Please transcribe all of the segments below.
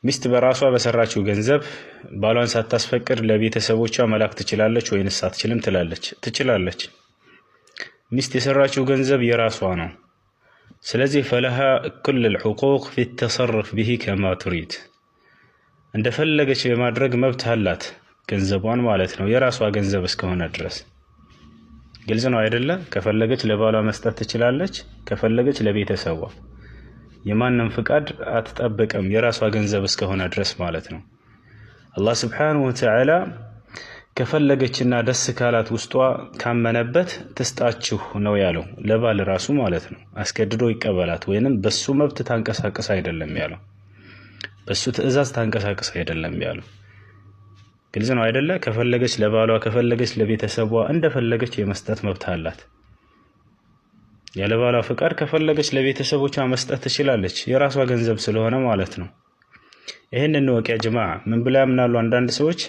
ሚስት በራሷ በሰራችው ገንዘብ ባሏን ሳታስፈቅድ ለቤተሰቦቿ መላክ ትችላለች ወይንስ አትችልም ትላለች? ትችላለች። ሚስት የሰራችው ገንዘብ የራሷ ነው። ስለዚህ ፈለሃ ኩል الحقوق في التصرف به كما تريد እንደፈለገች የማድረግ መብት አላት ገንዘቧን ማለት ነው፣ የራሷ ገንዘብ እስከሆነ ድረስ። ግልጽ ነው አይደለ? ከፈለገች ለባሏ መስጠት ትችላለች፣ ከፈለገች ለቤተሰቧ። የማንም ፍቃድ አትጠብቅም የራሷ ገንዘብ እስከሆነ ድረስ ማለት ነው። አላህ Subhanahu Wa Ta'ala ከፈለገችና ደስ ካላት ውስጧ ካመነበት ትስጣችሁ ነው ያለው፣ ለባል ራሱ ማለት ነው። አስገድዶ ይቀበላት ወይንም በሱ መብት ታንቀሳቀስ አይደለም ያለው፣ በሱ ትዕዛዝ ታንቀሳቀስ አይደለም ያለው። ግልጽ ነው አይደለ? ከፈለገች ለባሏ ከፈለገች ለቤተሰቧ እንደፈለገች የመስጠት መብት አላት። ያለ ባሏ ፍቃድ ከፈለገች ለቤተሰቦቿ መስጠት ትችላለች፣ የራሷ ገንዘብ ስለሆነ ማለት ነው። ይሄንን ነው ያ ጀማዓ። ምን ብላ ያምናሉ አንዳንድ ሰዎች?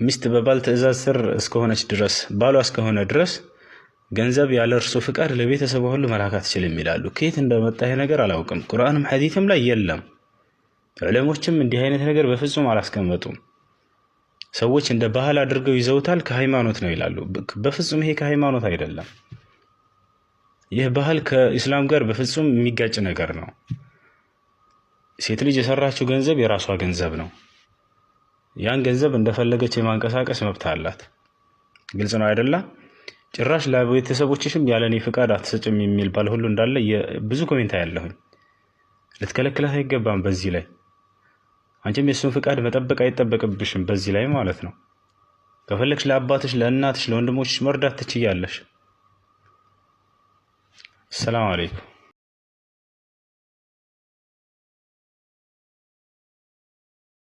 ሚስት በባል ትዕዛዝ ስር እስከሆነች ድረስ ባሏ እስከሆነ ድረስ ገንዘብ ያለ እርሱ ፍቃድ ለቤተሰቧ ሁሉ መላክ አትችልም ይላሉ። ከየት እንደመጣ ይሄ ነገር አላውቅም። ቁርአንም ሐዲስም ላይ የለም። ዑለሞችም እንዲህ አይነት ነገር በፍጹም አላስቀመጡም። ሰዎች እንደ ባህል አድርገው ይዘውታል። ከሃይማኖት ነው ይላሉ። በፍጹም ይሄ ከሃይማኖት አይደለም። ይህ ባህል ከኢስላም ጋር በፍጹም የሚጋጭ ነገር ነው። ሴት ልጅ የሰራችው ገንዘብ የራሷ ገንዘብ ነው። ያን ገንዘብ እንደፈለገች የማንቀሳቀስ መብት አላት። ግልጽ ነው አይደለ? ጭራሽ ለቤተሰቦችሽም ያለኔ ፍቃድ አትሰጭም የሚል ባል ሁሉ እንዳለ ብዙ ኮሜንት ያለሁኝ። ልትከለክላት አይገባም። በዚህ ላይ አንቺም የሱን ፍቃድ መጠበቅ አይጠበቅብሽም በዚህ ላይ ማለት ነው። ከፈለግሽ ለአባትሽ፣ ለእናትሽ፣ ለወንድሞችሽ መርዳት ትችያለሽ። السلام عليكم.